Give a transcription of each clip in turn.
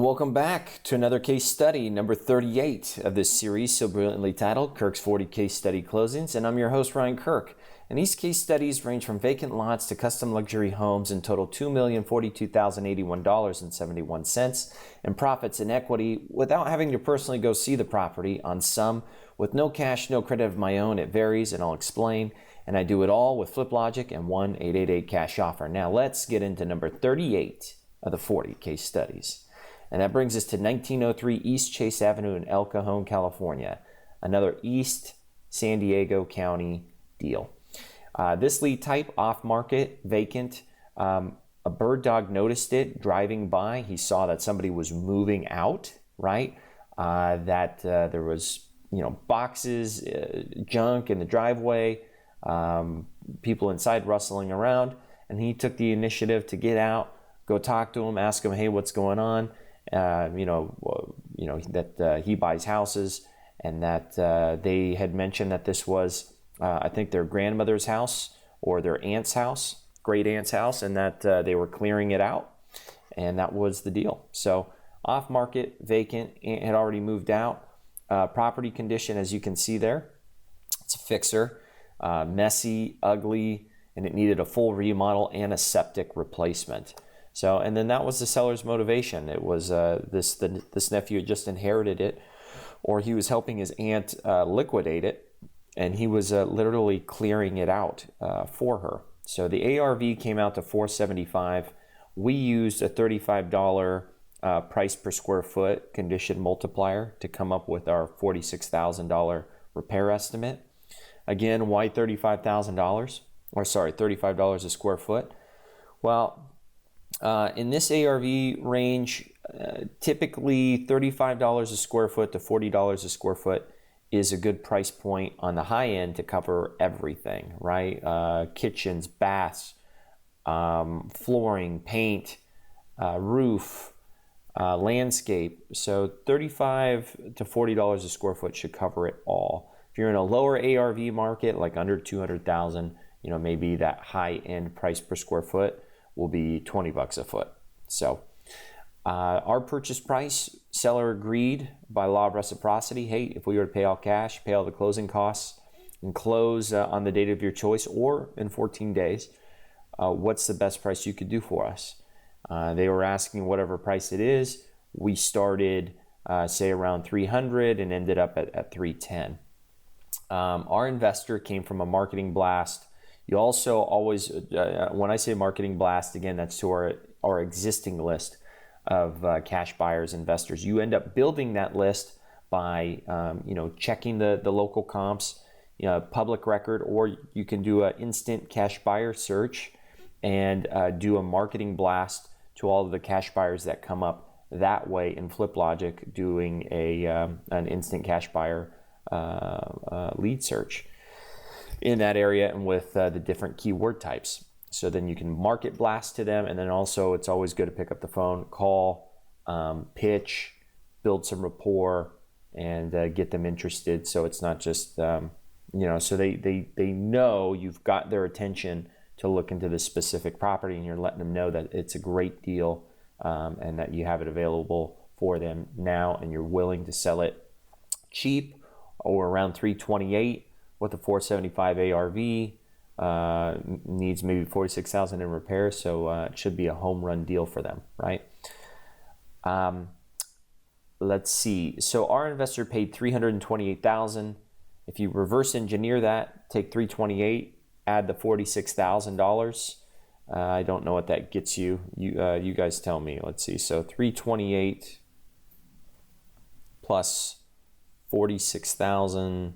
Welcome back to another case study, number 38 of this series, so brilliantly titled Kirk's 40 Case Study Closings. And I'm your host, Ryan Kirk. And these case studies range from vacant lots to custom luxury homes and total $2,042,081.71 in profits and equity without having to personally go see the property. On some, with no cash, no credit of my own, it varies, and I'll explain. And I do it all with Flip Logic and 1-888 cash offer. Now let's get into number 38 of the 40 case studies. And that brings us to 1903 East Chase Avenue in El Cajon, California. Another East San Diego County deal. This lead type, off-market, vacant. A bird dog noticed it driving by. He saw that somebody was moving out, right? That there was, boxes, junk in the driveway, people inside rustling around. And he took the initiative to get out, go talk to him, ask him, hey, what's going on? That he buys houses, and that they had mentioned that this was, I think, their grandmother's house or their aunt's house, great aunt's house, and that they were clearing it out, and that was the deal. So off market, vacant, aunt had already moved out. Property condition, as you can see there, it's a fixer, messy, ugly, and it needed a full remodel and a septic replacement. So, and then that was the seller's motivation. It was this nephew had just inherited it, or he was helping his aunt liquidate it, and he was literally clearing it out for her. So the ARV came out to $475. We used a $35 price per square foot condition multiplier to come up with our $46,000 repair estimate. Again, why $35,000? Or sorry, $35 a square foot? Well, in this ARV range, typically $35 a square foot to $40 a square foot is a good price point on the high end to cover everything, right? Kitchens, baths, flooring, paint, roof, landscape. So $35 to $40 a square foot should cover it all. If you're in a lower ARV market, like under 200,000, maybe that high end price per square foot will be $20 a foot. So our purchase price, seller agreed by law of reciprocity. Hey, if we were to pay all cash, pay all the closing costs, and close on the date of your choice or in 14 days, what's the best price you could do for us? They were asking whatever price it is. We started, say, around $300 and ended up at $310. Our investor came from a marketing blast. You also always, when I say marketing blast, again, that's to our existing list of cash buyers, investors. You end up building that list by, checking the local comps, public record, or you can do an instant cash buyer search and do a marketing blast to all of the cash buyers that come up that way in Flip Logic, doing an instant cash buyer lead search in that area and with the different keyword types. So then you can market blast to them, and then also it's always good to pick up the phone, call, pitch, build some rapport, and get them interested. So it's not just, so they know you've got their attention to look into this specific property, and you're letting them know that it's a great deal and that you have it available for them now, and you're willing to sell it cheap or around $328 with a $475 ARV. Needs maybe $46,000 in repairs, so it should be a home run deal for them, right? Let's see. So our investor paid $328,000. If you reverse engineer that, take $328, add the $46,000. I don't know what that gets you. You guys tell me. Let's see. So $328 plus $46,000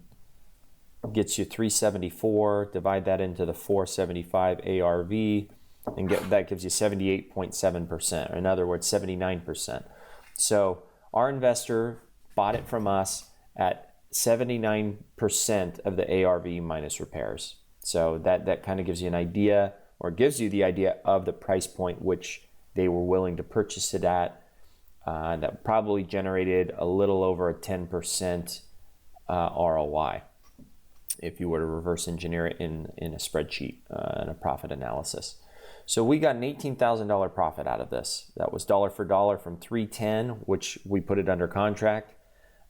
gets you $374. Divide that into the $475 ARV, and that gives you 78.7%. In other words, 79%. So our investor bought it from us at 79% of the ARV minus repairs. So that kind of gives you an idea, or gives you the idea of the price point which they were willing to purchase it at. That probably generated a little over a 10% ROI if you were to reverse engineer it in a spreadsheet and a profit analysis. So we got an $18,000 profit out of this. That was dollar for dollar from 310, which we put it under contract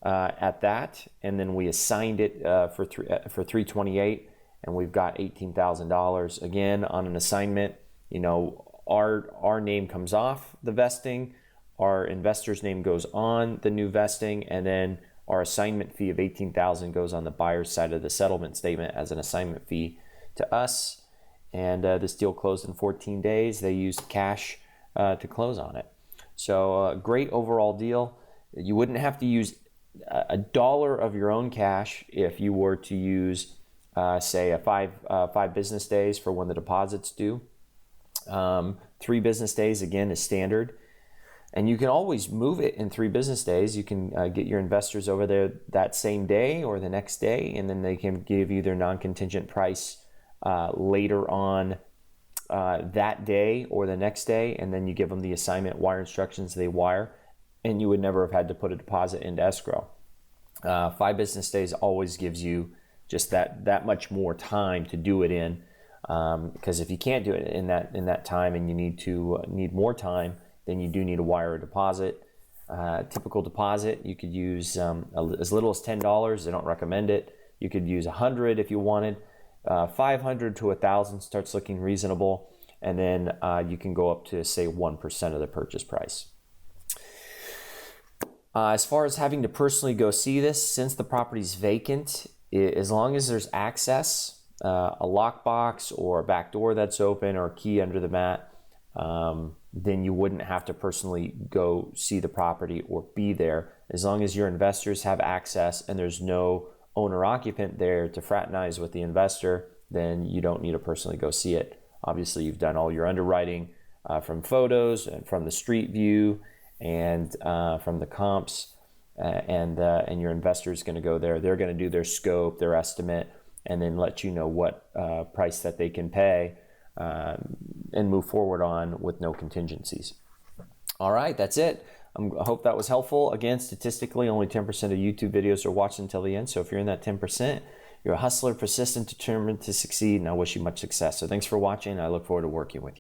at that, and then we assigned it for 328, and we've got $18,000 again on an assignment. You know, our name comes off the vesting, our investor's name goes on the new vesting, and then our assignment fee of $18,000 goes on the buyer's side of the settlement statement as an assignment fee to us. And this deal closed in 14 days. They used cash to close on it. So great overall deal. You wouldn't have to use a dollar of your own cash if you were to use, say, five business days for when the deposit's due. 3 business days, again, is standard. And you can always move it in 3 business days. You can get your investors over there that same day or the next day, and then they can give you their non-contingent price later on that day or the next day, and then you give them the assignment wire instructions, they wire, and you would never have had to put a deposit into escrow. 5 business days always gives you just that much more time to do it in, because if you can't do it in that time and you need more time, then you do need to wire a deposit. Typical deposit, you could use as little as $10. They don't recommend it. You could use $100 if you wanted. 500 to 1,000 starts looking reasonable, and then you can go up to, say, 1% of the purchase price. As far as having to personally go see this, since the property's vacant, as long as there's access, a lockbox or a back door that's open or a key under the mat, then you wouldn't have to personally go see the property or be there. As long as your investors have access and there's no owner-occupant there to fraternize with the investor, then you don't need to personally go see it. Obviously, you've done all your underwriting from photos and from the street view and from the comps, and your investor is going to go there. They're going to do their scope, their estimate, and then let you know what price that they can pay and move forward on with no contingencies. All right, that's it. I hope that was helpful. Again, statistically, only 10% of YouTube videos are watched until the end. So if you're in that 10%, you're a hustler, persistent, determined to succeed, and I wish you much success. So thanks for watching. I look forward to working with you.